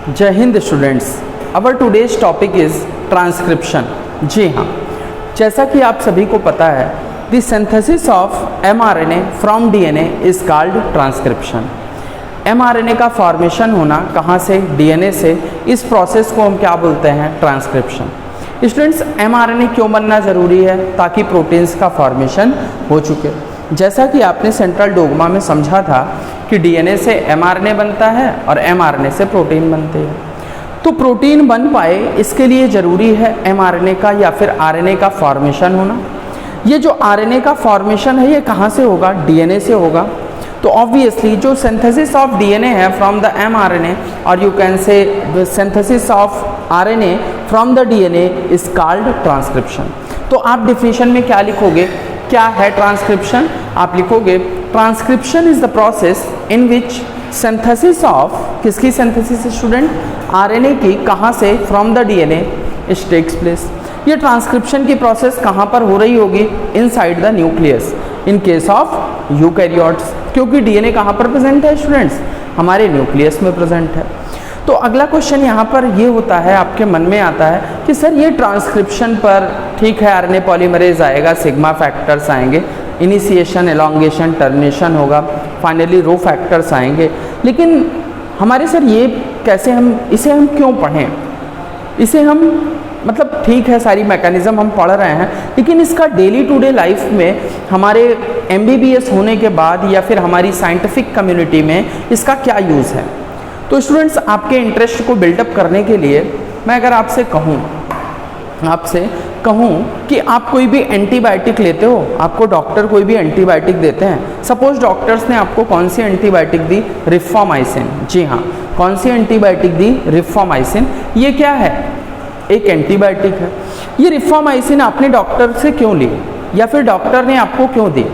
जय हिंद students. Our today's topic is transcription. जी हाँ, जैसा कि आप सभी को पता है, the synthesis of mRNA from DNA is called transcription. mRNA का फॉर्मेशन होना कहाँ से? DNA से। इस प्रोसेस को हम क्या बोलते हैं? ट्रांसक्रिप्शन। स्टूडेंट्स, mRNA क्यों बनना ज़रूरी है? ताकि प्रोटीन्स का फॉर्मेशन हो चुके। जैसा कि आपने सेंट्रल डोग्मा में समझा था कि DNA से mRNA बनता है और mRNA से प्रोटीन बनते हैं। तो प्रोटीन बन पाए इसके लिए ज़रूरी है mRNA का या फिर RNA का फॉर्मेशन होना। ये जो RNA का फॉर्मेशन है ये कहाँ से होगा? DNA से होगा। तो ऑब्वियसली जो सिंथेसिस ऑफ DNA है फ्रॉम द mRNA और यू कैन से the synthesis of RNA from the DNA is called transcription. तो आप डिफिनेशन में क्या लिखोगे? क्या है ट्रांसक्रिप्शन? आप लिखोगे transcription is the process in which synthesis of, किसकी सिंथेसिस स्टूडेंट? RNA की। कहाँ से? From the DNA it takes place. ये ट्रांसक्रिप्शन की प्रोसेस कहाँ पर हो रही होगी? Inside the nucleus in case of eukaryotes, क्योंकि DNA कहाँ पर प्रेजेंट है स्टूडेंट्स? हमारे न्यूक्लियस में प्रेजेंट है। तो अगला क्वेश्चन यहाँ पर ये होता है, आपके मन में आता है कि सर ये ट्रांसक्रिप्शन पर ठीक है RNA पॉलीमरेज आएगा, सिग्मा फैक्टर्स आएंगे, इनिशिएशन, एलोंगेशन, टर्मिनेशन होगा, फाइनली रो फैक्टर्स आएंगे, लेकिन हमारे सर ये कैसे, इसे हम क्यों पढ़ें? इसे हम मतलब ठीक है सारी मैकेनिज़्म हम पढ़ रहे हैं, लेकिन इसका डेली टू डे लाइफ में हमारे MBBS होने के बाद या फिर हमारी साइंटिफिक कम्युनिटी में इसका क्या यूज़ है? तो स्टूडेंट्स, आपके इंटरेस्ट को बिल्डअप करने के लिए मैं अगर आपसे कहूँ कि आप कोई भी एंटीबायोटिक लेते हो, आपको डॉक्टर कोई भी एंटीबायोटिक देते हैं। सपोज डॉक्टर्स ने आपको कौन सी एंटीबायोटिक दी? रिफामाइसिन। जी हाँ, कौन सी एंटीबायोटिक दी? रिफामाइसिन। ये क्या है? एक एंटीबायोटिक है। ये रिफामाइसिन आपने डॉक्टर से क्यों ली या फिर डॉक्टर ने आपको क्यों दी?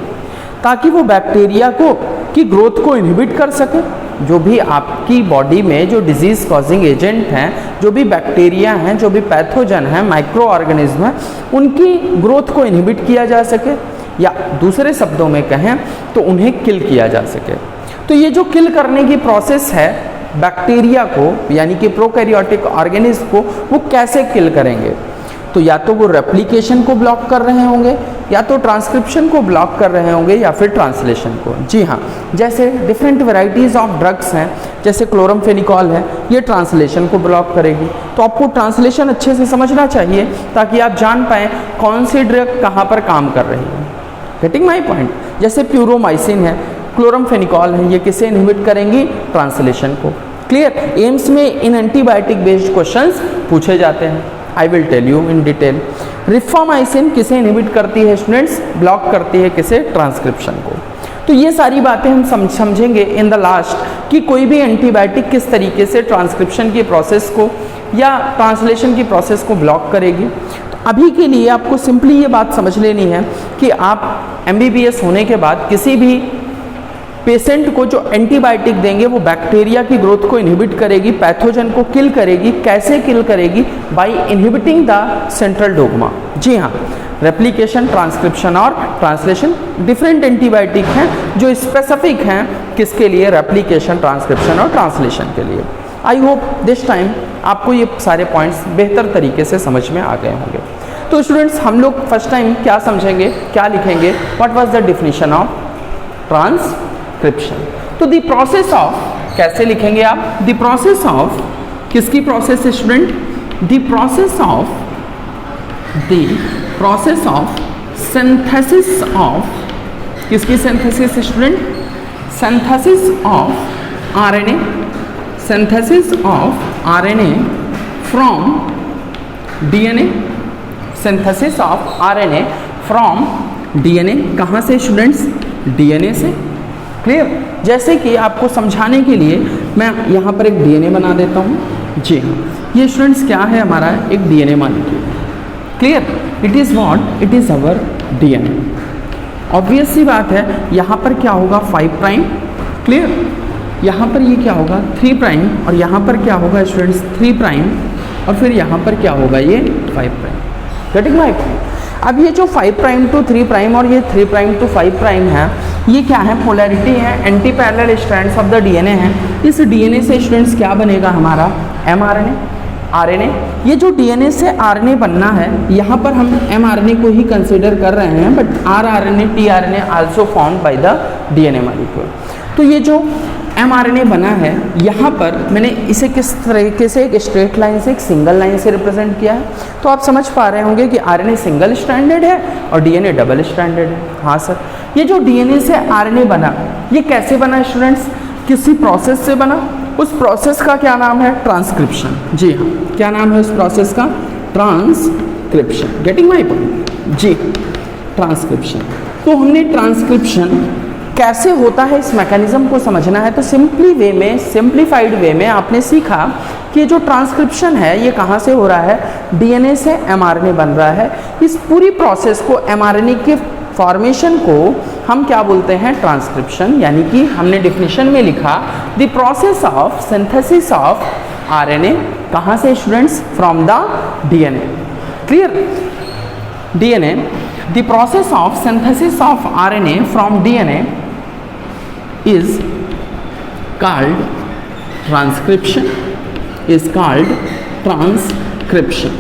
ताकि वो बैक्टीरिया की ग्रोथ को इनहिबिट कर सके। जो भी आपकी बॉडी में जो डिजीज़ कॉजिंग एजेंट हैं, जो भी बैक्टीरिया हैं, जो भी पैथोजन हैं, माइक्रो ऑर्गेनिज्म हैं, उनकी ग्रोथ को इनहिबिट किया जा सके, या दूसरे शब्दों में कहें तो उन्हें किल किया जा सके। तो ये जो किल करने की प्रोसेस है बैक्टीरिया को, यानी कि प्रोकैरियोटिक ऑर्गेनिज्म को, वो कैसे किल करेंगे? तो या तो वो रेप्लिकेशन को ब्लॉक कर रहे होंगे, या तो ट्रांसक्रिप्शन को ब्लॉक कर रहे होंगे, या फिर ट्रांसलेशन को। जी हाँ, जैसे डिफरेंट वेराइटीज़ ऑफ ड्रग्स हैं, जैसे क्लोरमफेनिकॉल है, ये ट्रांसलेशन को ब्लॉक करेगी। तो आपको ट्रांसलेशन अच्छे से समझना चाहिए ताकि आप जान पाएँ कौन सी ड्रग कहाँ पर काम कर रही है। Getting my point? जैसे प्यूरोमाइसिन है, क्लोरमफेनिकॉल है, ये किसे इनहिबिट करेंगी? ट्रांसलेशन को। क्लियर? एम्स में इन एंटीबायोटिक बेस्ड क्वेश्चंस पूछे जाते हैं। I will tell you in detail. Rifamycin किसे इनहिबिट करती है स्टूडेंट्स? ब्लॉक करती है किसे? ट्रांसक्रिप्शन को। तो ये सारी बातें हम समझेंगे इन द लास्ट कि कोई भी एंटीबायोटिक किस तरीके से ट्रांसक्रिप्शन की प्रोसेस को या ट्रांसलेशन की प्रोसेस को ब्लॉक करेगी। तो अभी के लिए आपको सिंपली ये बात समझ लेनी है कि आप MBBS होने के बाद किसी भी पेशेंट को जो एंटीबायोटिक देंगे वो बैक्टीरिया की ग्रोथ को इनहिबिट करेगी, पैथोजन को किल करेगी। कैसे किल करेगी? By inhibiting the central dogma. जी हाँ, रेप्लिकेशन, ट्रांसक्रिप्शन और ट्रांसलेशन डिफरेंट एंटीबायोटिक हैं जो स्पेसिफिक हैं किसके लिए? रेप्लिकेशन, ट्रांसक्रिप्शन और ट्रांसलेशन के लिए। आई होप दिस टाइम आपको ये सारे पॉइंट्स बेहतर तरीके से समझ में आ गए होंगे। तो स्टूडेंट्स, हम लोग फर्स्ट टाइम क्या समझेंगे, क्या लिखेंगे? What was the definition of transcription? तो द प्रोसेस ऑफ, कैसे लिखेंगे आप? द प्रोसेस ऑफ, किसकी process student? The process of synthesis of, किसकी synthesis student? Synthesis of RNA, synthesis of RNA from DNA, synthesis of RNA from DNA। कहाँ से students? DNA से। Clear? जैसे कि आपको समझाने के लिए मैं यहाँ पर एक DNA बना देता हूँ। जी हाँ, ये स्टूडेंट्स क्या है? हमारा एक DNA molecule. Clear? It is what? It is our DNA। Obvious सी बात है, यहाँ पर क्या होगा? 5 प्राइम। क्लियर? यहाँ पर ये क्या होगा? 3 प्राइम, और यहाँ पर क्या होगा स्टूडेंट्स? 3 प्राइम, और फिर यहाँ पर क्या होगा? ये 5 प्राइम। Getting my point? अब ये जो 5 प्राइम टू 3 प्राइम और ये 3 प्राइम टू 5 प्राइम है, ये क्या है, पोलैरिटी है, anti parallel strands of the DNA है। इस डीएनए से स्टूडेंट्स क्या बनेगा हमारा, एमआरएनए, आरएनए। ये जो डीएनए से आरएनए बनना है, यहाँ पर हम एमआरएनए को ही कंसिडर कर रहे हैं, but rRNA, tRNA also found by the DNA molecule. तो ये जो एमआरएनए बना है, यहाँ पर मैंने इसे किस तरीके से एक स्ट्रेट लाइन से, एक सिंगल लाइन से रिप्रेजेंट किया है। तो आप समझ पा रहे होंगे कि आरएनए सिंगल स्ट्रैंडेड है और डीएनए डबल स्ट्रैंडेड है। हाँ सर, ये जो डीएनए से आरएनए बना, ये कैसे बना स्टूडेंट्स, किसी प्रोसेस से बना। उस प्रोसेस का क्या नाम है, ट्रांसक्रिप्शन। जी हाँ, क्या नाम है उस प्रोसेस का, ट्रांसक्रिप्शन। गेटिंग माय पॉइंट, जी, ट्रांसक्रिप्शन। तो हमने ट्रांसक्रिप्शन कैसे होता है इस मैकेनिज्म को समझना है, तो सिंप्लीफाइड वे में आपने सीखा कि जो ट्रांसक्रिप्शन है ये कहाँ से हो रहा है, डीएनए से एमआरएनए बन रहा है। इस पूरी प्रोसेस को, एमआरएनए के फॉर्मेशन को हम क्या बोलते हैं, ट्रांसक्रिप्शन। यानी कि हमने डिफिनेशन में लिखा the process of synthesis of RNA, कहाँ से students, from the DNA. Clear, DNA, the process of synthesis of RNA from DNA is called transcription, is called transcription।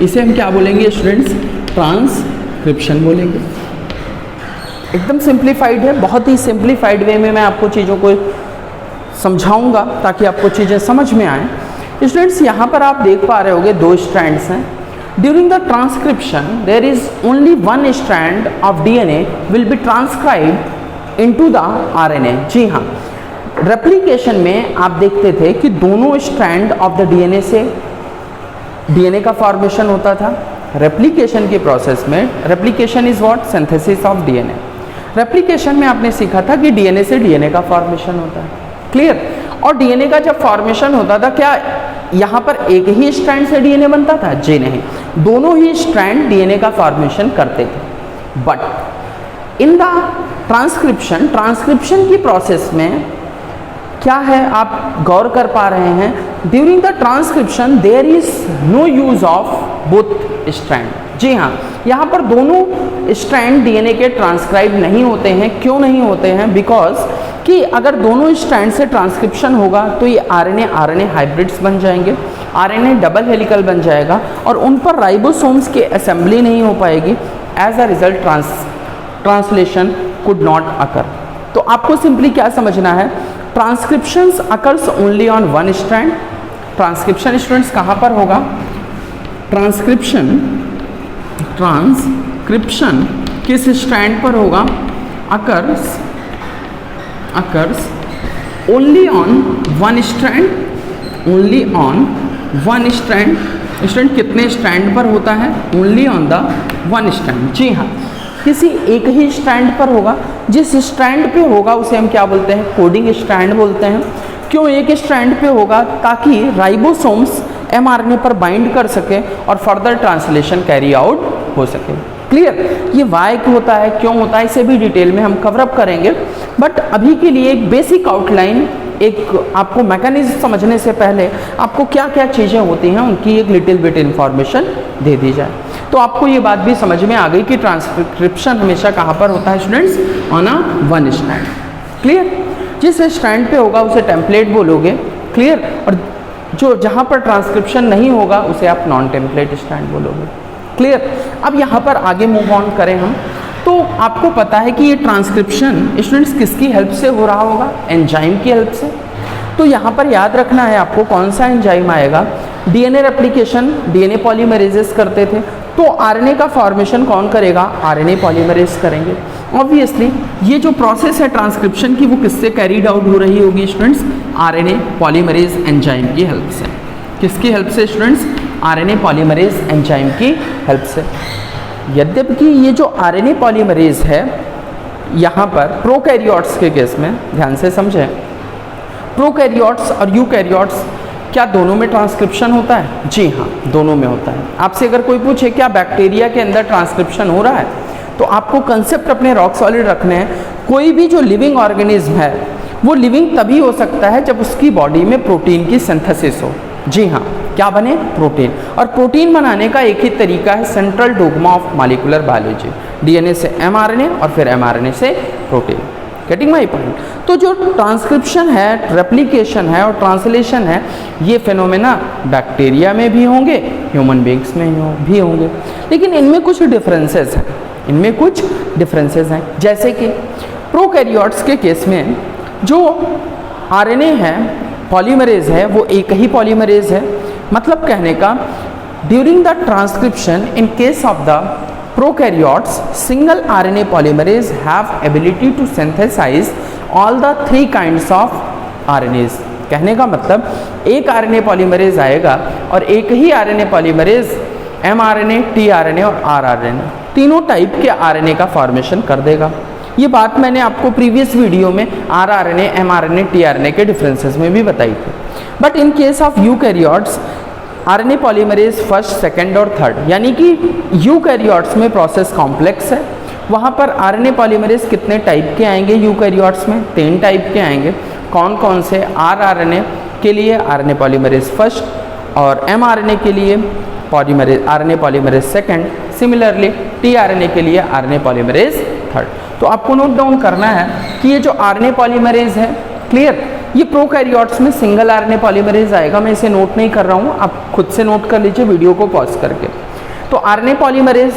इसे हम क्या बोलेंगे स्टूडेंट्स, ट्रांसक्रिप्शन बोलेंगे। एकदम सिंप्लीफाइड है, बहुत ही सिंप्लीफाइड वे में मैं आपको चीज़ों को समझाऊंगा ताकि आपको चीज़ें समझ में आए। स्टूडेंट्स यहाँ पर आप देख पा रहे होंगे दो स्ट्रैंड्स हैं। During the transcription there is only one strand of DNA will be transcribed into the RNA. जी हाँ, रेप्लिकेशन में आप देखते थे कि दोनों स्ट्रैंड ऑफ द डीएनए से डीएनए का फॉर्मेशन होता था। रेप्लिकेशन के प्रोसेस में, replication is what, synthesis of DNA. Replication में आपने सीखा था कि डीएनए से डीएनए का फॉर्मेशन होता है। क्लियर, और डीएनए का जब फॉर्मेशन होता था, क्या यहाँ पर एक ही स्ट्रैंड से डीएनए बनता था? जी नहीं, दोनों ही स्ट्रैंड डीएनए का फॉर्मेशन करते थे। But in the transcription, transcription की प्रोसेस में क्या है, आप गौर कर पा रहे हैं, during the transcription there is no use of both strand. जी हाँ, यहाँ पर दोनों स्ट्रैंड डीएनए के ट्रांसक्राइब नहीं होते हैं। क्यों नहीं होते हैं? बिकॉज कि अगर दोनों स्ट्रैंड से ट्रांसक्रिप्शन होगा तो ये आरएनए आरएनए हाइब्रिड्स बन जाएंगे, आरएनए डबल हेलिकल बन जाएगा और उन पर राइबोसोम्स की असेंबली नहीं हो पाएगी। As a result translation could not occur. तो आपको सिंपली क्या समझना है, transcriptions occurs only on one strand. Transcription students कहाँ पर होगा? ट्रांसक्रिप्शन किस स्ट्रैंड पर होगा? Occurs only on one strand, only on one strand. Student कितने स्ट्रैंड पर होता है? Only on the one strand. जी हाँ, किसी एक ही स्ट्रैंड पर होगा। जिस स्ट्रैंड पे होगा उसे हम क्या बोलते हैं? कोडिंग स्ट्रैंड बोलते हैं। क्यों एक स्ट्रैंड पे होगा? ताकि राइबोसोम्स एमआरएनए पर बाइंड कर सके और फर्दर ट्रांसलेशन कैरी आउट हो सके। क्लियर, ये वाई क्यों होता है, क्यों होता है, इसे भी डिटेल में हम कवर अप करेंगे। बट अभी के लिए एक बेसिक आउटलाइन, एक आपको मैकेनिज्म समझने से पहले आपको क्या क्या चीज़ें होती हैं उनकी एक लिटिल बिट इन्फॉर्मेशन दे दी जाए। तो आपको ये बात भी समझ में आ गई कि ट्रांसक्रिप्शन हमेशा कहाँ पर होता है students? On a one strand. Clear, जिस स्ट्रैंड पे होगा उसे टेम्पलेट बोलोगे। क्लियर, और जो जहाँ पर ट्रांसक्रिप्शन नहीं होगा उसे आप नॉन टेम्पलेट स्ट्रैंड बोलोगे। क्लियर, अब यहाँ पर आगे मूव ऑन करें हम, तो आपको पता है कि ये ट्रांसक्रिप्शन स्टूडेंट्स किसकी हेल्प से हो रहा होगा? एंजाइम की हेल्प से। तो यहाँ पर याद रखना है आपको कौन सा एंजाइम आएगा। डीएनए रेप्लिकेशन डीएनए पॉलीमरेजेस करते थे, तो आरएनए का फॉर्मेशन कौन करेगा? आरएनए पॉलीमरेज करेंगे। ऑब्वियसली ये जो प्रोसेस है ट्रांसक्रिप्शन की वो किससे कैरीड आउट हो रही होगी स्टूडेंट्स? आरएनए पॉलीमरेज एंजाइम की हेल्प से। किसकी हेल्प से स्टूडेंट्स? आरएनए पॉलीमरेज एंजाइम की हेल्प से। यद्यपि ये जो आरएनए पॉलीमरेज है यहाँ पर प्रोकैरियोट्स के केस में, ध्यान से समझें, प्रोकैरियोट्स और यूकैरियोट्स क्या दोनों में ट्रांसक्रिप्शन होता है? जी हाँ, दोनों में होता है। आपसे अगर कोई पूछे क्या बैक्टीरिया के अंदर ट्रांसक्रिप्शन हो रहा है, तो आपको कंसेप्ट अपने रॉक सॉलिड रखने हैं। कोई भी जो लिविंग ऑर्गेनिज्म है वो लिविंग तभी हो सकता है जब उसकी बॉडी में प्रोटीन की सिंथेसिस हो। जी हाँ, क्या बने? प्रोटीन। और प्रोटीन बनाने का एक ही तरीका है, central dogma of molecular biology, DNA से एमआरएनए और फिर एमआरएनए से प्रोटीन। Getting my point? तो जो ट्रांसक्रिप्शन है, रेप्लिकेशन है और ट्रांसलेशन है, ये फिनोमेना बैक्टीरिया में भी होंगे, ह्यूमन बींग्स में भी होंगे, लेकिन इनमें कुछ डिफरेंसेस हैं। इनमें कुछ डिफरेंसेस हैं, जैसे कि प्रोकैरियोट्स के केस में जो आरएनए है, पॉलीमरेज है, वो एक ही पॉलीमरेज है। मतलब कहने का, during the transcription in case of the prokaryotes, single RNA polymerase have ability to synthesize all the 3 kinds of RNAs। कहने का मतलब एक RNA polymerase आएगा और एक ही RNA polymerase mRNA, tRNA और rRNA तीनों टाइप के RNA का फॉर्मेशन कर देगा। ये बात मैंने आपको प्रीवियस वीडियो में rRNA, mRNA, tRNA के डिफरेंसेस में भी बताई थी। But in case of eukaryotes, RNA polymerase first, second और थर्ड, यानी कि यूकैरियोट्स में प्रोसेस कॉम्प्लेक्स है। वहाँ पर आरएनए पॉलीमरेज कितने टाइप के आएंगे यूकैरियोट्स में? 3 टाइप के आएंगे। कौन कौन से? आरआरएनए के लिए आरएनए पॉलीमरेज फर्स्ट और एमआरएनए के लिए polymerase RNA polymerase second, similarly tRNA के लिए आरएनए पॉलीमरेज थर्ड। तो आपको नोट डाउन करना है कि ये जो आरएनए पॉलीमरेज है, क्लियर, ये प्रोकैरियोट्स में सिंगल आरएनए पॉलीमरेज आएगा। मैं इसे नोट नहीं कर रहा हूँ, आप खुद से नोट कर लीजिए वीडियो को पॉज करके। तो आरएनए पॉलीमरेज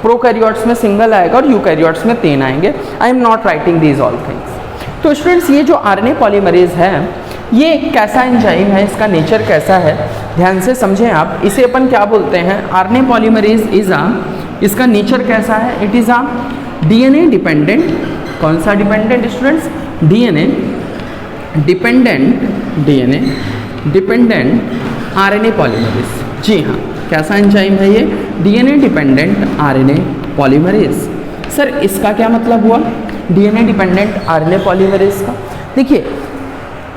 प्रोकैरियोट्स में सिंगल आएगा और यूकैरियोट्स में 3 आएंगे। I am not writing these all things. तो स्टूडेंट्स, ये जो आरएनए पॉलीमरेज है, ये कैसा एंजाइम है, इसका नेचर कैसा है, ध्यान से समझें आप। इसे अपन क्या बोलते हैं? आरएनए पॉलीमरेज इज इसका नेचर कैसा है? It is a DNA dependent. कौन सा dependent students? DNA dependent RNA polymerase. जी हाँ, कैसा एंजाइम है ये? DNA dependent RNA polymerase. Sir इसका क्या मतलब हुआ डीएनए डिपेंडेंट आरएनए पॉलीमरेज का? देखिए,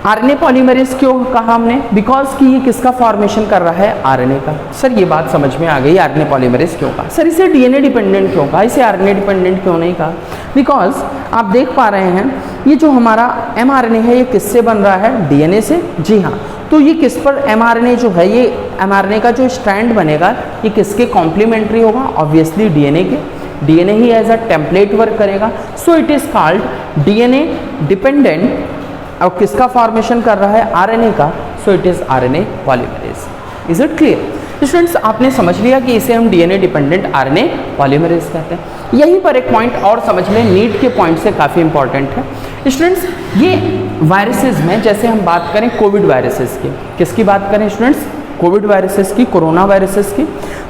आरएनए पॉलीमरेज क्यों कहा हमने? बिकॉज कि ये किसका फॉर्मेशन कर रहा है? आरएनए का। सर ये बात समझ में आ गई, आरएनए पॉलीमरेज क्यों कहा। सर इसे डीएनए डिपेंडेंट क्यों कहा, इसे आरएनए डिपेंडेंट क्यों नहीं कहा? बिकॉज आप देख पा रहे हैं, ये जो हमारा एमआरएनए है, ये किससे बन रहा है? डीएनए से। जी हाँ, तो ये किस पर एमआरएनए जो है, ये एमआरएनए का जो स्ट्रैंड बनेगा, ये किसके कॉम्प्लीमेंट्री होगा? ऑब्वियसली डीएनए के। डीएनए ही एज अ टेम्पलेट वर्क करेगा। So it is called DNA dependent. और किसका फॉर्मेशन कर रहा है? आरएनए का। So it is RNA polymerase. Is it clear? Students, आपने समझ लिया कि इसे हम डीएनए डिपेंडेंट आरएनए पॉलीमरेज कहते हैं। यहीं पर एक पॉइंट और समझ लें, नीट के पॉइंट से काफ़ी इंपॉर्टेंट है। स्टूडेंट्स, ये वायरसेस में, जैसे हम बात करें कोविड वायरसेस की, किसकी बात करें स्टूडेंट्स? कोविड वायरसेस की, कोरोना वायरसेस की।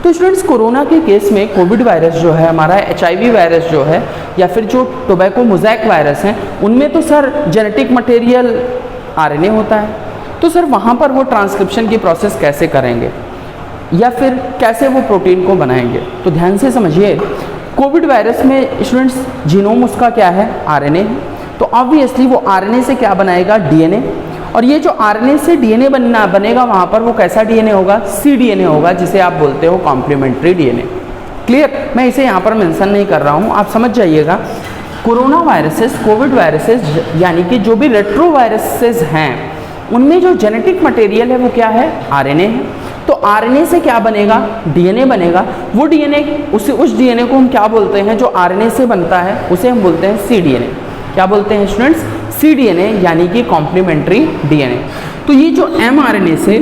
तो स्टूडेंट्स, कोरोना के केस में कोविड वायरस जो है हमारा, एचआईवी वायरस जो है, या फिर जो टोबैको मोज़ैक वायरस हैं, उनमें तो सर जेनेटिक मटेरियल आरएनए होता है। तो सर वहाँ पर वो ट्रांसक्रिप्शन की प्रोसेस कैसे करेंगे, या फिर कैसे वो प्रोटीन को बनाएंगे? तो ध्यान से समझिए, कोविड वायरस में स्टूडेंट्स जीनोम उसका क्या है? आरएनए है। तो ऑब्वियसली वो आरएनए से क्या बनाएगा? डीएनए। और ये जो आरएनए से डीएनए बनेगा, वहाँ पर वो कैसा डीएनए होगा? सीडीएनए होगा, जिसे आप बोलते हो कॉम्प्लीमेंट्री डीएनए। क्लियर? मैं इसे यहाँ पर मेंशन नहीं कर रहा हूँ, आप समझ जाइएगा। कोरोना वायरसेस, कोविड वायरसेस, यानी कि जो भी रेट्रो वायरसेस हैं, उनमें जो जेनेटिक मटेरियल है वो क्या है? आरएनए है। तो आरएनए से क्या बनेगा? डीएनए बनेगा। वो डीएनए, उस डीएनए को हम क्या बोलते हैं? जो आरएनए से बनता है उसे हम बोलते हैं सीडीएनए। क्या बोलते हैं स्टूडेंट्स? सीडीएनए, यानी कि कॉम्प्लीमेंट्री डीएनए। तो ये जो एमआरएनए से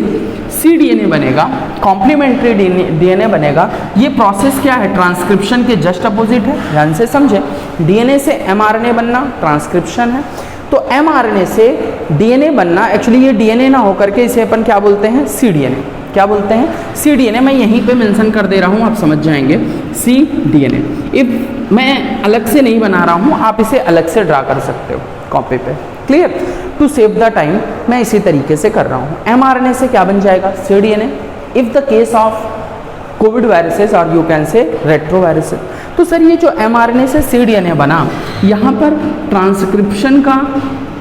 सीडीएनए बनेगा, कॉम्प्लीमेंट्री डीएनए बनेगा, ये प्रोसेस क्या है? ट्रांसक्रिप्शन के जस्ट अपोजिट है। ध्यान से समझे, डीएनए से एमआरएनए बनना ट्रांसक्रिप्शन है। तो एमआरएनए से डीएनए बनना, एक्चुअली ये डीएनए ना होकर के इसे अपन क्या बोलते हैं? सीडीएनए। क्या बोलते हैं? सीडीएनए। मैं यहीं पे मेंशन कर दे रहा हूँ, आप समझ जाएंगे। सीडीएनए। इफ मैं अलग से नहीं बना रहा हूँ, आप इसे अलग से ड्रा कर सकते हो कॉपी पे। Clear? To save the time मैं इसी तरीके से कर रहा हूँ। एमआरएनए से क्या बन जाएगा? CDNA. If the case of COVID viruses or you can say retroviruses. तो सर ये जो एमआरएनए से सीडीएनए बना, यहाँ पर ट्रांसक्रिप्शन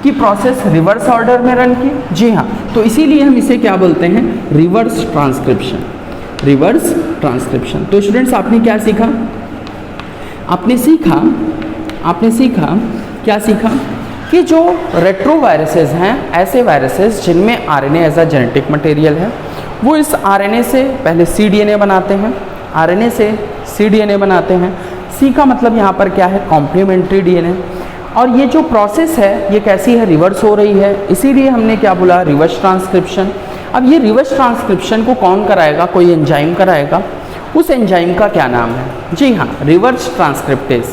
की प्रोसेस रिवर्स ऑर्डर में रन की। जी हाँ, तो इसीलिए हम इसे क्या बोलते हैं? Reverse transcription. Reverse transcription. तो स्टूडेंट्स, आपने क्या सीखा? आपने सीखा क्या सीखा? कि जो रेट्रो वायरसेस हैं, ऐसे वायरसेस जिनमें RNA as a genetic material है, वो इस आरएनए से पहले सीडीएनए बनाते हैं, आरएनए से सीडीएनए बनाते हैं। सी का मतलब यहाँ पर क्या है? Complementary DNA. और ये जो प्रोसेस है ये कैसी है, रिवर्स हो रही है, इसीलिए हमने क्या बोला, रिवर्स ट्रांसक्रिप्शन। अब ये रिवर्स ट्रांसक्रिप्शन को कौन कराएगा, कोई एंजाइम कराएगा। उस एंजाइम का क्या नाम है, जी हाँ, रिवर्स ट्रांसक्रिप्टेज।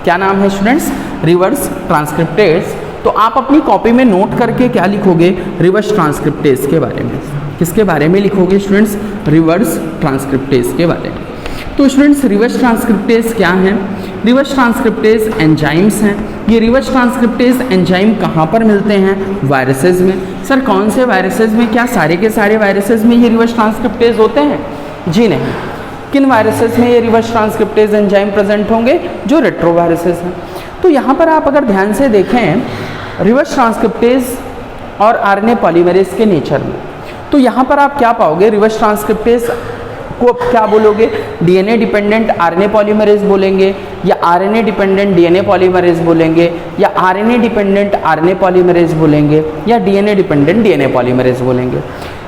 क्या नाम है स्टूडेंट्स, रिवर्स ट्रांसक्रिप्टेज। तो आप अपनी कॉपी में नोट करके क्या लिखोगे, रिवर्स ट्रांसक्रिप्टेज के बारे में। किसके बारे में लिखोगे स्टूडेंट्स, रिवर्स ट्रांसक्रिप्टेज के बारे में। तो स्टूडेंट्स रिवर्स ट्रांसक्रिप्टेज क्या हैं, रिवर्स ट्रांसक्रिप्टेज एंजाइम्स हैं। ये रिवर्स ट्रांसक्रिप्टेज एंजाइम कहाँ पर मिलते हैं, वायरसेस में। सर कौन से वायरसेस में, क्या सारे के सारे वायरसेस में ये रिवर्स ट्रांसक्रिप्टेज होते हैं, जी नहीं। किन वायरसेस में ये रिवर्स ट्रांसक्रिप्टेज एंजाइम प्रेजेंट होंगे, जो रेट्रो वायरसेस हैं। तो यहाँ पर आप अगर ध्यान से देखें रिवर्स ट्रांसक्रिप्टेज और आरएनए पॉलीमरेज के नेचर में, तो यहाँ पर आप क्या पाओगे, रिवर्स ट्रांसक्रिप्टेज को क्या बोलोगे, डीएनए डिपेंडेंट आरएनए पॉलीमरेज बोलेंगे, या आरएनए डिपेंडेंट डीएनए पॉलीमरेज बोलेंगे, या आरएनए डिपेंडेंट आरएनए पॉलीमरेज बोलेंगे, या डीएनए डिपेंडेंट डीएनए पॉलीमरेज बोलेंगे।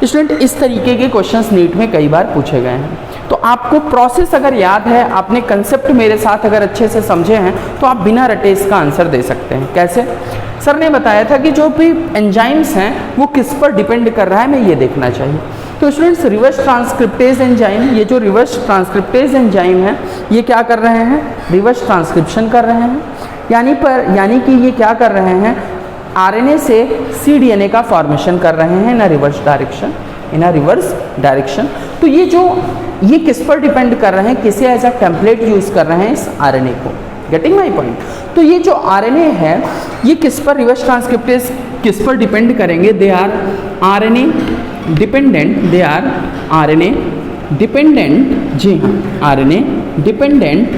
स्टूडेंट इस तरीके के क्वेश्चंस नीट में कई बार पूछे गए हैं। तो आपको प्रोसेस अगर याद है, आपने कंसेप्ट मेरे साथ अगर अच्छे से समझे हैं, तो आप बिना रटे इसका आंसर दे सकते हैं। कैसे, सर ने बताया था कि जो भी एंजाइम्स हैं वो किस पर डिपेंड कर रहा है, मैं ये देखना चाहिए। तो स्टूडेंट्स रिवर्स ट्रांसक्रिप्टेज एंजाइम, ये जो रिवर्स ट्रांसक्रिप्टेज एंजाइम है ये क्या कर रहे हैं, रिवर्स ट्रांसक्रिप्शन कर रहे हैं। यानी कि ये क्या कर रहे हैं, आरएनए से cDNA का फॉर्मेशन कर रहे हैं इन रिवर्स डायरेक्शन। तो ये किस पर डिपेंड कर रहे हैं, किसे एज अ टेम्पलेट यूज कर रहे हैं इस आरएनए को। Getting my point. तो ये जो आरएनए है ये किस पर, रिवर्स ट्रांसक्रिप्टेज किस पर डिपेंड करेंगे, दे आर आरएनए डिपेंडेंट, जी हाँ, आरएनए डिपेंडेंट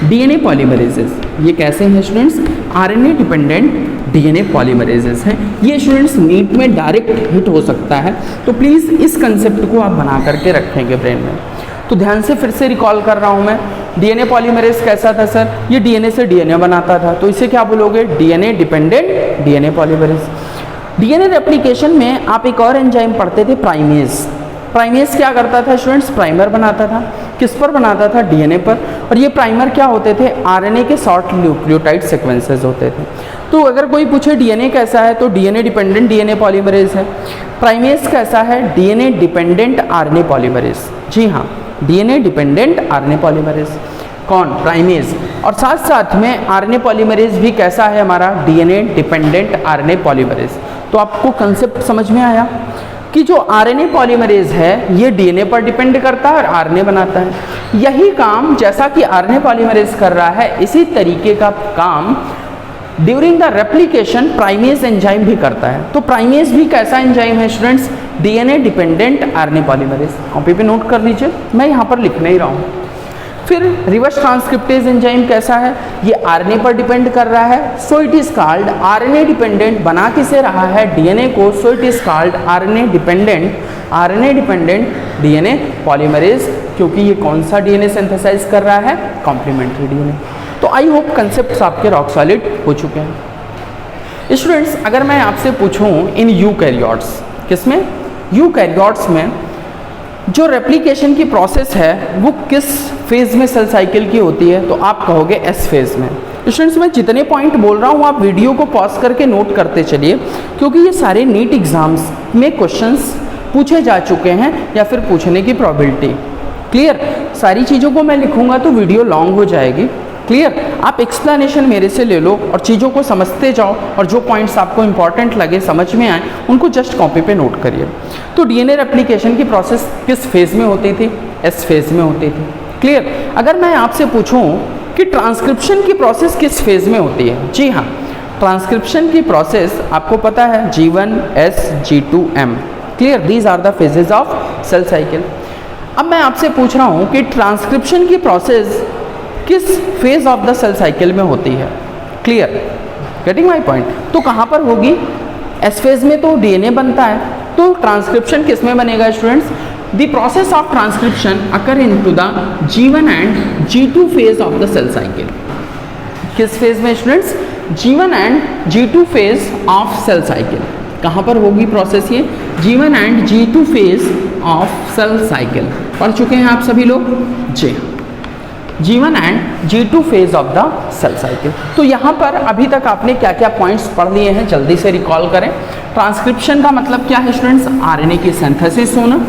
डीएनए पॉलीमरेजेस। ये कैसे हैं students, RNA dependent DNA polymerases हैं। ये स्टूडेंट्स नीट में डायरेक्ट हिट हो सकता है, तो प्लीज़ इस कंसेप्ट को आप बना करके रखेंगे ब्रेन में। तो ध्यान से फिर से रिकॉल कर रहा हूँ मैं, डीएनए पॉलीमरेज कैसा था सर, ये डीएनए से डीएनए बनाता था, तो इसे क्या बोलोगे, DNA dependent DNA polymerase. DNA replication में आप एक और एंजाइम पढ़ते थे, प्राइमेज। प्राइमेज क्या करता था स्टूडेंट्स, प्राइमर बनाता था। किस पर बनाता था, डीएनए पर। और ये प्राइमर क्या होते थे, आरएनए के शॉर्ट न्यूक्लियोटाइड सीक्वेंसेस होते थे। तो अगर कोई पूछे डीएनए कैसा है, तो डीएनए डिपेंडेंट डीएनए पॉलीमरेज है। प्राइमेज कैसा है, डीएनए डिपेंडेंट आरएनए पॉलीमरेज। जी हाँ, डीएनए डिपेंडेंट आरएनए पॉलीमरेज, कौन, प्राइमेज। और साथ साथ में आरएनए पॉलीमरेज भी कैसा है हमारा, डीएनए डिपेंडेंट आरएनए पॉलीमरेज। तो आपको कंसेप्ट समझ में आया कि जो आरएनए पॉलीमरेज है ये डीएनए पर डिपेंड करता है और आरएनए बनाता है। यही काम जैसा कि आरएनए पॉलीमरेज कर रहा है, इसी तरीके का काम during the replication primase enzyme भी करता है। तो प्राइमेज भी कैसा एंजाइम है students, DNA dependent RNA polymerase. Copy पे नोट कर लीजिए, मैं यहाँ पर लिखने ही रहा हूँ। फिर रिवर्स ट्रांसक्रिप्टेज एंजाइम कैसा है, ये आरएनए पर डिपेंड कर रहा है, so it is called RNA dependent. बना किसे रहा है, डीएनए को, सो it is called RNA dependent DNA polymerase. क्योंकि ये कौन सा डीएनए सिंथेसाइज कर रहा है, कॉम्प्लीमेंट्री डीएनए। तो आई होप कंसेप्ट्स आपके रॉक सॉलिड हो चुके हैं। स्टूडेंट्स अगर मैं आपसे पूछूं इन यूकैरियोट्स, किसमें, यूकैरियोट्स में जो रेप्लिकेशन की प्रोसेस है वो किस फेज में सेल साइकिल की होती है, तो आप कहोगे एस फेज में। स्टूडेंट्स मैं जितने पॉइंट बोल रहा हूँ आप वीडियो को पॉज करके नोट करते चलिए, क्योंकि ये सारे नीट एग्जाम्स में क्वेश्चंस पूछे जा चुके हैं या फिर पूछने की प्रोबेबिलिटी। क्लियर, सारी चीज़ों को मैं लिखूंगा तो वीडियो लॉन्ग हो जाएगी। क्लियर, आप एक्सप्लेनेशन मेरे से ले लो और चीज़ों को समझते जाओ, और जो पॉइंट्स आपको इंपॉर्टेंट लगे, समझ में आए, उनको जस्ट कॉपी पे नोट करिए। तो डीएनए रेप्लिकेशन की प्रोसेस किस फेज में होती थी, एस फेज में होती थी। क्लियर, अगर मैं आपसे पूछूं कि ट्रांसक्रिप्शन की प्रोसेस किस फेज में होती है, जी हाँ, ट्रांसक्रिप्शन की प्रोसेस आपको पता है G1, S, G2, M। Clear, these are the phases of cell cycle. अब मैं आपसे पूछ रहा हूँ कि ट्रांसक्रिप्शन की प्रोसेस किस phase of the cell cycle में होती है। Clear, getting my point. तो कहाँ पर होगी, एस फेज में तो डीएनए बनता है, तो ट्रांसक्रिप्शन किस में बनेगा students, the process of transcription occur into the G1 and G2 phase of the cell cycle. किस फेज में students, G1 and G2 phase of cell cycle. कहाँ पर होगी प्रोसेस ये, G1 and G2 phase of cell cycle. पढ़ चुके हैं आप सभी लोग, जी। G1 and G2 phase of the cell cycle. तो यहाँ पर अभी तक आपने क्या क्या पॉइंट्स पढ़ लिए हैं, जल्दी से रिकॉल करें। ट्रांसक्रिप्शन का मतलब क्या है स्टूडेंट्स? आरएनए की सिंथेसिस होना।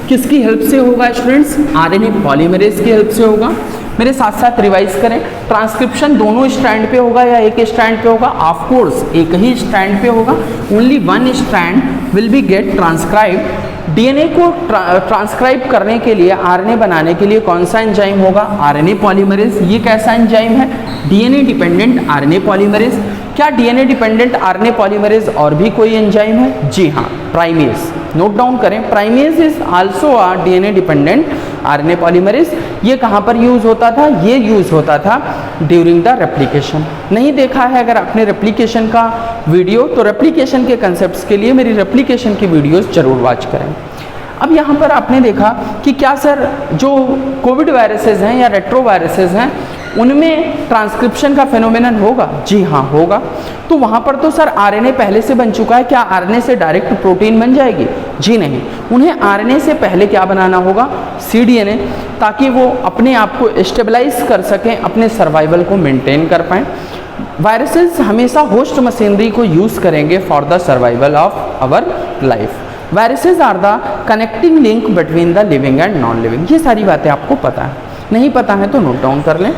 किसकी हेल्प से होगा स्टूडेंट्स? आरएनए पॉलीमरेज की हेल्प से होगा। मेरे साथ साथ रिवाइज करें, ट्रांसक्रिप्शन दोनों स्ट्रैंड पे होगा या एक स्ट्रैंड पे होगा? ऑफ कोर्स एक ही स्ट्रैंड पे होगा। Only one strand will be get transcribe. DNA को ट्रांसक्राइब करने के लिए, आरएनए बनाने के लिए कौन सा एंजाइम होगा? RNA polymerase. ये कैसा एंजाइम है? DNA dependent RNA polymerase. क्या डीएनए डिपेंडेंट आरएनए पॉलीमरेज और भी कोई एंजाइम है? जी हाँ, प्राइमेज। नोट डाउन करें, primase is also a DNA dependent RNA polymerase. ये कहाँ पर यूज होता था? ये यूज होता था ड्यूरिंग द रेप्लिकेशन। नहीं देखा है अगर आपने रेप्लिकेशन का वीडियो, तो रेप्लिकेशन के कंसेप्ट्स के लिए मेरी रेप्लिकेशन की वीडियोस जरूर वॉच करें। अब यहाँ पर आपने देखा कि क्या सर जो कोविड वायरसेस हैं या रेट्रो वायरसेस हैं उनमें ट्रांसक्रिप्शन का फेनोमेनन होगा? जी हाँ होगा। तो वहाँ पर तो सर आरएनए पहले से बन चुका है, क्या आरएनए से डायरेक्ट प्रोटीन बन जाएगी? जी नहीं, उन्हें आरएनए से पहले क्या बनाना होगा? cDNA, ताकि वो अपने आप को स्टेबलाइज कर सकें, अपने सर्वाइवल को मेंटेन कर पाएँ। वायरसेस हमेशा होस्ट मशीनरी को यूज़ करेंगे for the survival of our life. Viruses are the connecting link between the living and non living. ये सारी बातें आपको पता है, नहीं पता है तो नोट डाउन कर लें।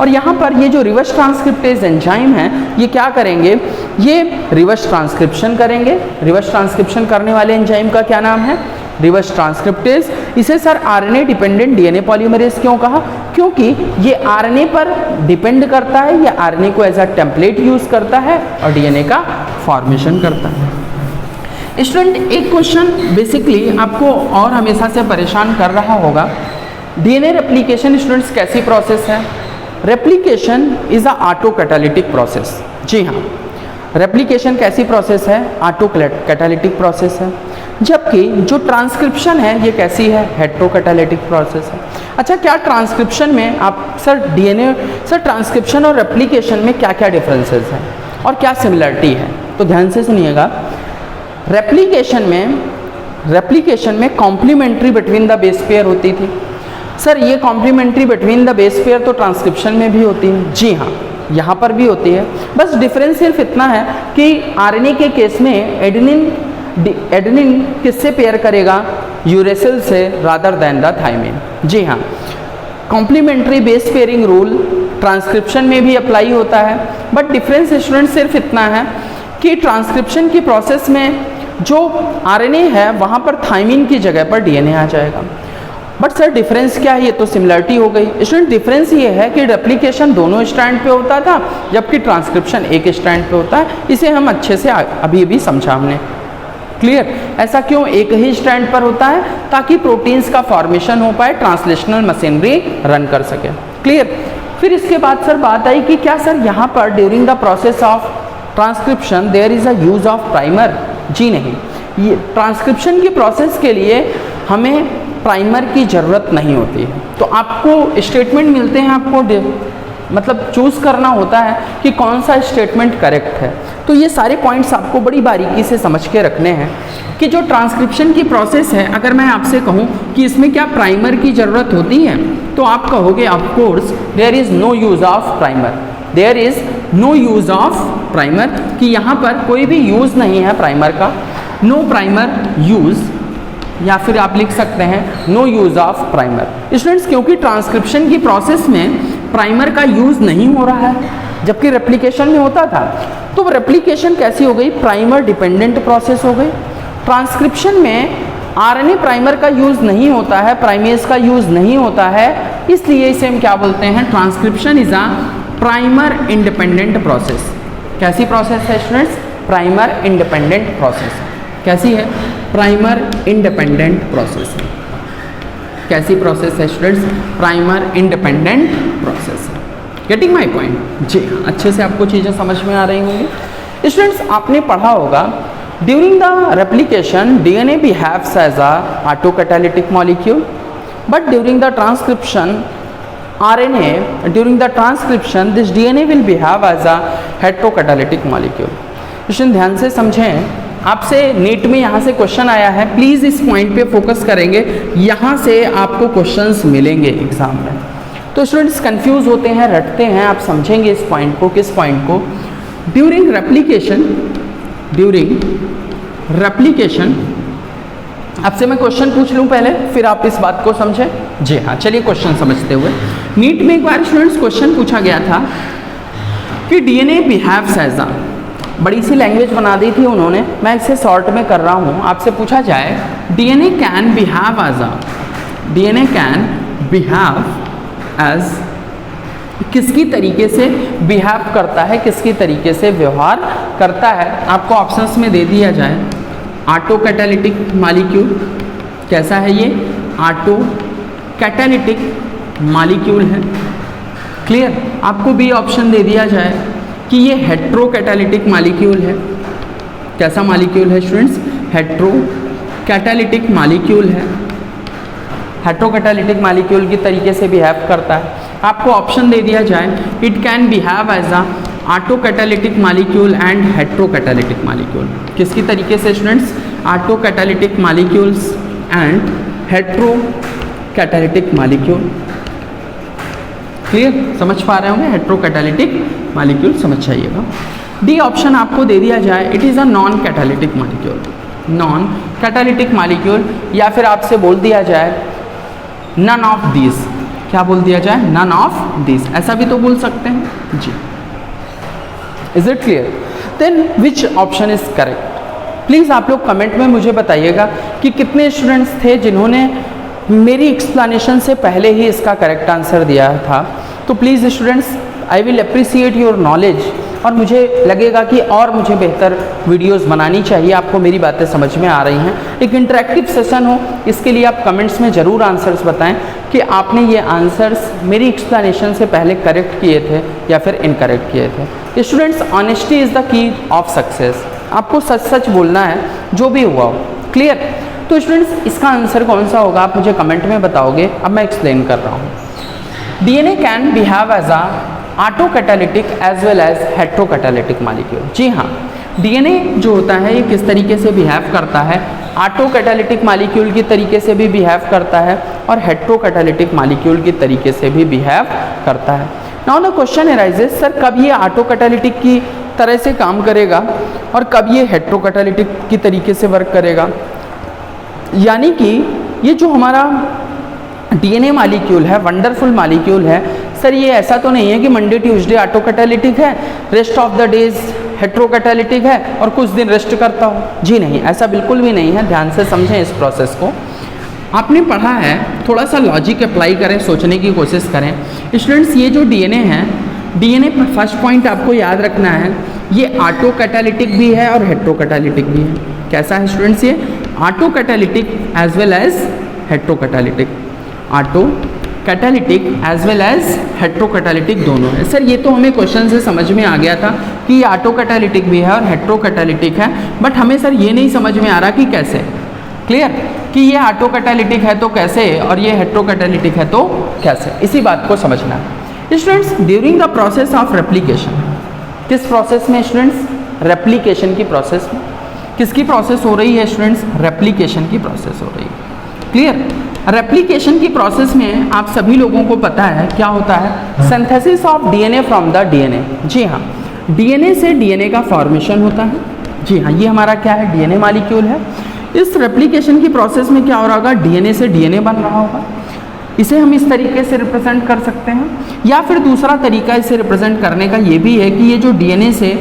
और यहाँ पर ये जो रिवर्स ट्रांसक्रिप्टेज एंजाइम है, ये क्या करेंगे? ये रिवर्स ट्रांसक्रिप्शन करेंगे। रिवर्स ट्रांसक्रिप्शन करने वाले एंजाइम का क्या नाम है? Reverse transcriptase. इसे sir RNA dependent DNA polymerase क्यों कहा? क्योंकि ये आरएनए पर डिपेंड करता है, ये आरएनए को एज अ टेम्पलेट यूज करता है और डीएनए का फॉर्मेशन करता है। स्टूडेंट, एक क्वेश्चन बेसिकली आपको और हमेशा से परेशान कर रहा होगा, डीएनए रेप्लिकेशन स्टूडेंट्स कैसी प्रोसेस है? Replication is a auto catalytic process. जी हाँ, रेप्लिकेशन कैसी प्रोसेस है? ऑटो कैटालिटिक प्रोसेस है। जबकि जो ट्रांसक्रिप्शन है ये कैसी है? हेट्रो कैटालिटिक प्रोसेस है। अच्छा, क्या ट्रांसक्रिप्शन में आप सर डीएनए सर ट्रांसक्रिप्शन और रेप्लिकेशन में क्या क्या डिफरेंसेस हैं और क्या सिमिलरिटी है? तो ध्यान से सुनिएगा। रेप्लिकेशन में complementary between the base pair होती थी। सर ये complementary between the base pair तो ट्रांसक्रिप्शन में भी होती है। जी हाँ, यहाँ पर भी होती है। बस डिफरेंस सिर्फ इतना है कि आरएनए के केस में एडेनिन किससे पेयर करेगा? यूरेसिल से रादर देन द थाइमिन। जी हाँ, complementary base pairing rule transcription में भी अप्लाई होता है। बट डिफरेंस स्टूडेंट सिर्फ इतना है कि ट्रांसक्रिप्शन की प्रोसेस में जो आरएनए है वहाँ पर थाइमिन की जगह पर डीएनए आ जाएगा। बट सर डिफरेंस क्या है? ये तो सिमिलरिटी हो गई। स्टूडेंट, डिफरेंस ये है कि रेप्लिकेशन दोनों स्ट्रैंड पे होता था, जबकि ट्रांसक्रिप्शन एक स्ट्रैंड पे होता है। इसे हम अच्छे से अभी समझा हमने। क्लियर? ऐसा क्यों एक ही स्ट्रैंड पर होता है? ताकि प्रोटीन्स का फॉर्मेशन हो पाए, ट्रांसलेशनल मशीनरी रन कर सके। क्लियर? फिर इसके बाद सर बात आई कि क्या सर यहाँ पर during the process of transcription there is a use of primer? जी नहीं, ये ट्रांसक्रिप्शन की प्रोसेस के लिए हमें प्राइमर की ज़रूरत नहीं होती है। तो आपको स्टेटमेंट मिलते हैं, आपको मतलब चूज़ करना होता है कि कौन सा स्टेटमेंट करेक्ट है। तो ये सारे पॉइंट्स आपको बड़ी बारीकी से समझ के रखने हैं कि जो ट्रांसक्रिप्शन की प्रोसेस है, अगर मैं आपसे कहूँ कि इसमें क्या प्राइमर की ज़रूरत होती है, तो आप कहोगे of course there is no use of primer. There is no use of primer, कि यहाँ पर कोई भी यूज़ नहीं है प्राइमर का। नो प्राइमर यूज़, या फिर आप लिख सकते हैं no use of primer. Students, क्योंकि ट्रांसक्रिप्शन की प्रोसेस में प्राइमर का यूज़ नहीं हो रहा है, जबकि रेप्लिकेशन में होता था। तो रेप्लिकेशन कैसी हो गई? प्राइमर डिपेंडेंट प्रोसेस हो गई। ट्रांसक्रिप्शन में आरएनए प्राइमर का यूज़ नहीं होता है, प्राइमेज का यूज़ नहीं होता है, इसलिए इसे हम क्या बोलते हैं? Transcription is a primer independent process. कैसी प्रोसेस है स्टूडेंट्स? Primer independent process. कैसी है? Primer independent process. कैसी प्रोसेस है students? Primer independent process. Getting my point? जी हाँ, अच्छे से आपको चीज़ें समझ में आ रही होंगी। स्टूडेंट्स, आपने पढ़ा होगा during the replication DNA behaves as a autocatalytic molecule, but during the transcription RNA, during the transcription this DNA will behave as a heterocatalytic molecule। Question ध्यान से समझें, आपसे नीट में यहाँ से क्वेश्चन आया है, प्लीज़ इस पॉइंट पे फोकस करेंगे, यहाँ से आपको क्वेश्चंस मिलेंगे एग्जाम में। तो स्टूडेंट्स कंफ्यूज होते हैं, रटते हैं, आप समझेंगे इस पॉइंट को, किस पॉइंट को? ड्यूरिंग रेप्लिकेशन, आपसे मैं क्वेश्चन पूछ लूँ पहले, फिर आप इस बात को समझें। जी हाँ, चलिए क्वेश्चन समझते हुए। नीट में एक बार स्टूडेंट्स क्वेश्चन पूछा गया था कि डीएनए बिहेव्स एज अ, बड़ी सी लैंग्वेज बना दी थी उन्होंने, मैं इसे शॉर्ट में कर रहा हूँ। आपसे पूछा जाए DNA can behave as a, DNA can behave as, किसकी तरीके से बिहेव करता है, किसकी तरीके से व्यवहार करता है? आपको ऑप्शंस में दे दिया जाए, ऑटो कैटालिटिक मॉलिक्यूल, कैसा है ये? ऑटो कैटालिटिक मॉलिक्यूल है। क्लियर? आपको बी ऑप्शन दे दिया जाए कि ये हेट्रो कैटालिटिक मॉलिक्यूल है। कैसा मॉलिक्यूल है स्टूडेंट्स? हेट्रो कैटालिटिक मॉलिक्यूल है। हेट्रो कैटालिटिक मॉलिक्यूल की तरीके से बिहेव करता है। आपको ऑप्शन दे दिया जाए it can behave as a auto catalytic molecule and hetero catalytic molecule. किसकी तरीके से students? Auto catalytic molecules and hetero catalytic molecule. Clear? समझ पा रहे होंगे? हेट्रो कैटालिटिक मॉलिक्यूल समझ जाइएगा। डी ऑप्शन आपको दे दिया जाए it is a non catalytic molecule, non catalytic molecule, या फिर आपसे बोल दिया जाए नन ऑफ दीज। क्या बोल दिया जाए? नन ऑफ दीज, ऐसा भी तो बोल सकते हैं जी। Is it clear? Then which option is correct? Please आप लोग कमेंट में मुझे बताइएगा कि कितने स्टूडेंट्स थे जिन्होंने मेरी एक्सप्लेनेशन से पहले ही इसका करेक्ट आंसर दिया था। तो please students, I will appreciate your knowledge, और मुझे लगेगा कि और मुझे बेहतर वीडियोस बनानी चाहिए। आपको मेरी बातें समझ में आ रही हैं, एक इंटरेक्टिव सेशन हो, इसके लिए आप कमेंट्स में ज़रूर आंसर्स बताएं कि आपने ये आंसर्स मेरी एक्सप्लेनेशन से पहले करेक्ट किए थे या फिर इनकरेक्ट किए थे। Students, honesty is the key of success. आपको सच सच बोलना है जो भी हुआ हो। क्लियर? तो स्टूडेंट्स, इसका आंसर कौन सा होगा आप मुझे कमेंट में बताओगे। अब मैं एक्सप्लेन कर रहा हूँ। DNA can behave as a auto catalytic as well as hetero catalytic molecule. जी हाँ, डीएनए जो होता है ये किस तरीके से बिहेव करता है? ऑटो कैटालिटिक मॉलिक्यूल की तरीके से भी बिहेव करता है और हेट्रो कैटालिटिक मॉलिक्यूल की तरीके से भी बिहेव करता है। Now the question arises, sir कब ये ऑटो कैटालिटिक की तरह से काम करेगा और कब ये हेट्रो कैटालिटिक की तरीके से वर्क करेगा? यानी कि ये जो हमारा डीएनए मॉलिक्यूल है, वंडरफुल मॉलिक्यूल है, सर ये ऐसा तो नहीं है कि मंडे ट्यूसडे ऑटो कैटालिटिक है, rest of the days hetero catalytic है और कुछ दिन रेस्ट करता हो। जी नहीं, ऐसा बिल्कुल भी नहीं है। ध्यान से समझें इस प्रोसेस को। आपने पढ़ा है, थोड़ा सा लॉजिक अप्लाई करें, सोचने की कोशिश करें। स्टूडेंट्स, ये जो डीएनए है, डीएनए पर फर्स्ट पॉइंट आपको याद रखना है, ये ऑटो कैटालिटिक भी है और हेट्रो कैटालिटिक भी है। कैसा है स्टूडेंट्स? ये auto catalytic as well as hetero catalytic, auto catalytic as well as hetero catalytic दोनों है। सर ये तो हमें क्वेश्चन से समझ में आ गया था कि ये ऑटो कैटालिटिक भी है और हेट्रो कैटालिटिक है, बट हमें सर ये नहीं समझ में आ रहा कि कैसे। क्लियर? कि ये ऑटो कैटालिटिक है तो कैसे और ये हेट्रो कैटालिटिक है तो कैसे, इसी बात को समझना है। Students, during the process of replication, किस प्रोसेस में स्टूडेंट्स? रेप्लिकेशन की प्रोसेस में। किसकी प्रोसेस हो रही है स्टूडेंट्स? रेप्लिकेशन की प्रोसेस हो रही है। क्लियर? रेप्लिकेशन की प्रोसेस में आप सभी लोगों को पता है क्या होता है? Synthesis of DNA from the DNA. जी हाँ, डीएनए से डीएनए का फॉर्मेशन होता है। जी हाँ, ये हमारा क्या है? डीएनए मॉलिक्यूल है। इस रेप्लिकेशन की प्रोसेस में क्या हो रहा होगा? डीएनए से डीएनए बन रहा होगा। इसे हम इस तरीके से रिप्रेजेंट कर सकते हैं, या फिर दूसरा तरीका इसे रिप्रेजेंट करने का ये भी है कि ये जो डीएनए से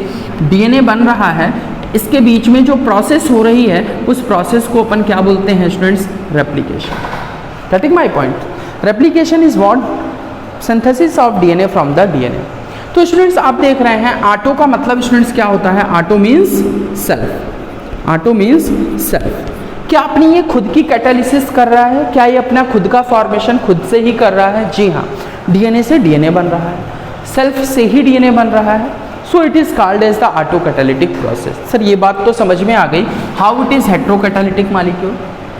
डीएनए बन रहा है, इसके बीच में जो प्रोसेस हो रही है उस प्रोसेस को अपन क्या बोलते हैं students? Replication. Getting my point? Replication is what? Synthesis of DNA from the DNA. तो स्टूडेंट्स, आप देख रहे हैं ऑटो का मतलब स्टूडेंट्स क्या होता है? Auto means self. Auto means self. क्या अपनी ये खुद की कैटालिसिस कर रहा है? क्या ये अपना खुद का फॉर्मेशन खुद से ही कर रहा है? जी हाँ, डीएनए से डीएनए बन रहा है, सेल्फ से ही डीएनए बन रहा है। So it is called as the autocatalytic process. Sir ये बात तो समझ में आ गई। How it is hetero catalytic molecule?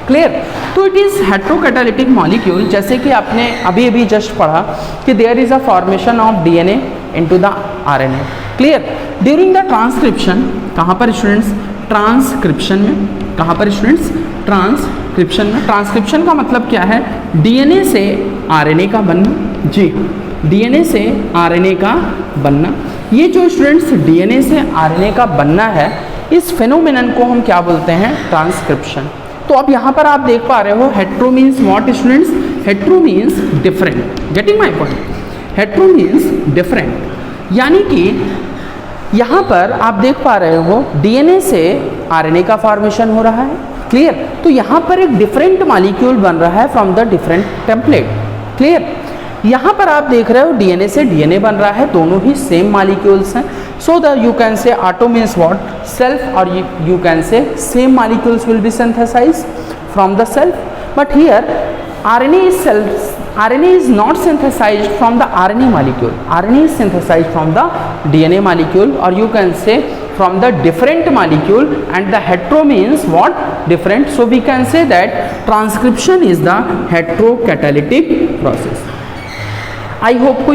Clear? तो it is hetero catalytic molecule, जैसे कि आपने अभी अभी जस्ट पढ़ा कि there is a formation of DNA into the RNA. Clear? During the transcription, कहाँ पर स्टूडेंट्स? ट्रांसक्रिप्शन में। कहाँ पर स्टूडेंट्स? ट्रांसक्रिप्शन में। ट्रांसक्रिप्शन का मतलब क्या है? डीएनए से आरएनए का बनना। जी, डीएनए से आरएनए का बनना। ये जो स्टूडेंट्स डीएनए से आरएनए का बनना है, इस फेनोमेनन को हम क्या बोलते हैं? ट्रांसक्रिप्शन। तो अब यहाँ पर आप देख पा रहे हो hetero means what students? Hetero means different. Getting my point? Hetero means different, यानी कि यहाँ पर आप देख पा रहे हो डीएनए से आरएनए का फॉर्मेशन हो रहा है। क्लियर? तो यहाँ पर एक डिफरेंट मॉलिक्यूल बन रहा है from the different template. Clear? यहाँ पर आप देख रहे हो डीएनए से डीएनए बन रहा है, दोनों ही सेम मॉलिक्यूल्स हैं। So the you can say auto means what? Self, or you can say same molecules will be synthesised from the self. But here RNA is not synthesized from the RNA molecule. RNA is synthesized from the DNA molecule, or you can say from the different molecule, and the hetero means what? Different. So we can say that transcription is the heterocatalytic process. I hope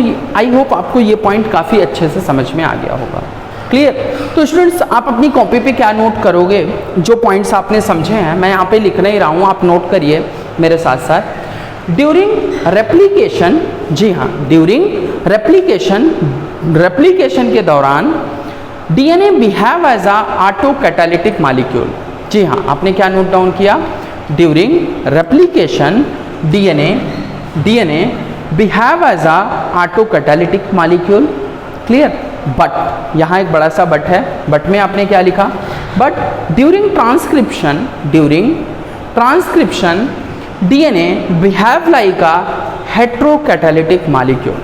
आपको ये point काफ़ी अच्छे से समझ में आ गया होगा। Clear? तो स्टूडेंट्स आप अपनी कॉपी पे क्या नोट करोगे? जो पॉइंट्स आपने समझे हैं मैं यहाँ पे लिख नहीं रहा हूँ, आप नोट करिए मेरे साथ साथ। ड्यूरिंग रेप्लिकेशन, जी हाँ, ड्यूरिंग रेप्लिकेशन के दौरान DNA behave as a auto catalytic molecule. जी हाँ, आपने क्या नोट डाउन किया? During replication DNA behave as a auto catalytic molecule. Clear? But यहाँ एक बड़ा सा बट है, बट में आपने क्या लिखा? But during transcription DNA behave like a heterocatalytic molecule.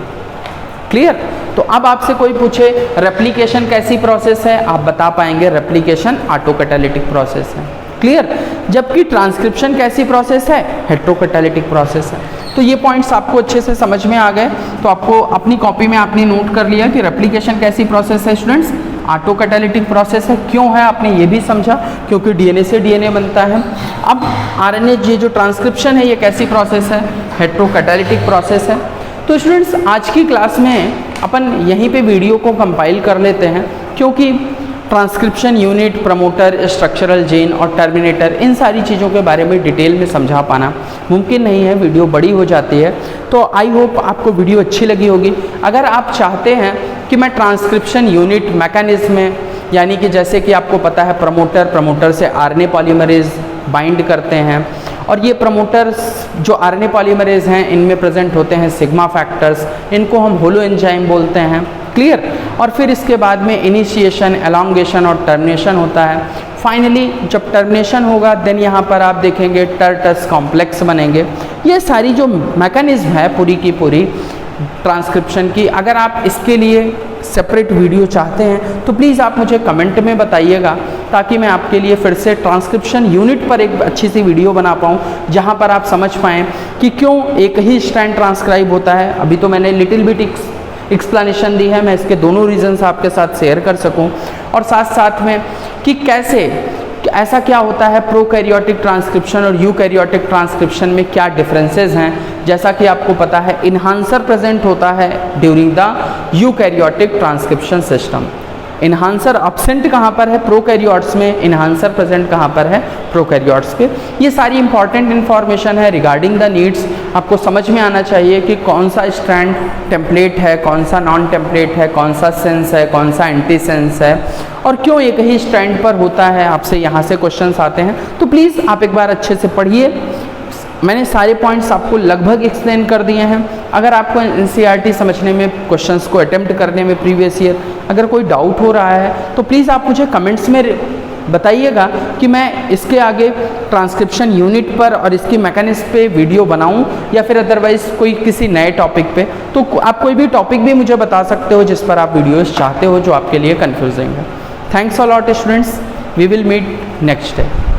Clear? तो अब आपसे कोई पूछे रेप्लिकेशन कैसी प्रोसेस है, आप बता पाएंगे रेप्लिकेशन ऑटोकैटालिटिक प्रोसेस है। क्लियर? जबकि ट्रांसक्रिप्शन कैसी प्रोसेस है? हेट्रोकैटालिटिक प्रोसेस है। तो ये पॉइंट्स आपको अच्छे से समझ में आ गए। तो आपको अपनी कॉपी में आपने नोट कर लिया कि रेप्लिकेशन कैसी प्रोसेस है स्टूडेंट्स? ऑटोकैटालिटिक प्रोसेस है। क्यों है आपने ये भी समझा, क्योंकि डीएनए से डीएनए बनता है। अब आरएनए ये जो ट्रांसक्रिप्शन है ये कैसी प्रोसेस है? हेट्रोकैटालिटिक प्रोसेस है। तो स्टूडेंट्स आज की क्लास में अपन यहीं पे वीडियो को कंपाइल कर लेते हैं, क्योंकि transcription unit, promoter, structural gene और टर्मिनेटर, इन सारी चीज़ों के बारे में डिटेल में समझा पाना मुमकिन नहीं है, वीडियो बड़ी हो जाती है। तो आई होप आपको वीडियो अच्छी लगी होगी। अगर आप चाहते हैं कि मैं ट्रांसक्रिप्शन यूनिट मैकेनिज्म में, यानी कि जैसे कि आपको पता है प्रमोटर से आरएनए पॉलीमरेज बाइंड करते हैं, और ये प्रमोटर्स जो आरएनए पॉलीमरेज हैं इनमें प्रेजेंट होते हैं सिग्मा फैक्टर्स, इनको हम होलो एंजाइम बोलते हैं। क्लियर? और फिर इसके बाद में इनिशिएशन, एलोंगेशन और टर्मिनेशन होता है। फाइनली जब टर्मिनेशन होगा देन यहाँ पर आप देखेंगे टर्टस कॉम्प्लेक्स बनेंगे। ये सारी जो मैकेनिज्म है पूरी की पूरी ट्रांसक्रिप्शन की, अगर आप इसके लिए सेपरेट वीडियो चाहते हैं तो प्लीज़ आप मुझे कमेंट में बताइएगा, ताकि मैं आपके लिए फिर से ट्रांसक्रिप्शन यूनिट पर एक अच्छी सी वीडियो बना पाऊँ, जहाँ पर आप समझ पाएँ कि क्यों एक ही स्ट्रैंड ट्रांसक्राइब होता है। अभी तो मैंने लिटिल बिट एक्सप्लेनेशन दी है, मैं इसके दोनों रीजंस आपके साथ शेयर कर सकूं, और साथ साथ में कि कैसे ऐसा क्या होता है प्रोकैरियोटिक ट्रांसक्रिप्शन और यूकैरियोटिक ट्रांसक्रिप्शन में क्या डिफरेंसेस हैं। जैसा कि आपको पता है इन्हांसर प्रेजेंट होता है during the eukaryotic transcription system. Enhancer absent कहाँ पर है? प्रोकैरियोट्स में। इन्हांसर प्रेजेंट कहाँ पर है? प्रोकैरियोट्स पे। ये सारी इंपॉर्टेंट इन्फॉर्मेशन है रिगार्डिंग द नीड्स। आपको समझ में आना चाहिए कि कौन सा स्ट्रैंड टेम्पलेट है, कौन सा नॉन टेम्पलेट है, कौन सा सेंस है, कौन सा एंटी सेंस है, और क्यों एक ही स्ट्रैंड पर होता है। आपसे यहाँ से क्वेश्चंस आते हैं, तो प्लीज़ आप एक बार अच्छे से पढ़िए। मैंने सारे पॉइंट्स आपको लगभग एक्सप्लेन कर दिए हैं। अगर आपको एनसीईआरटी समझने में, क्वेश्चंस को अटेम्प्ट करने में प्रीवियस ईयर अगर कोई डाउट हो रहा है तो प्लीज़ आप मुझे कमेंट्स में बताइएगा कि मैं इसके आगे ट्रांसक्रिप्शन यूनिट पर और इसकी मैकेनिज्म पे वीडियो बनाऊं, या फिर अदरवाइज़ कोई किसी नए टॉपिक पे। तो आप कोई भी टॉपिक भी मुझे बता सकते हो जिस पर आप वीडियोज़ चाहते हो जो आपके लिए कन्फ्यूजिंग है। Thanks a lot students, we will meet next day.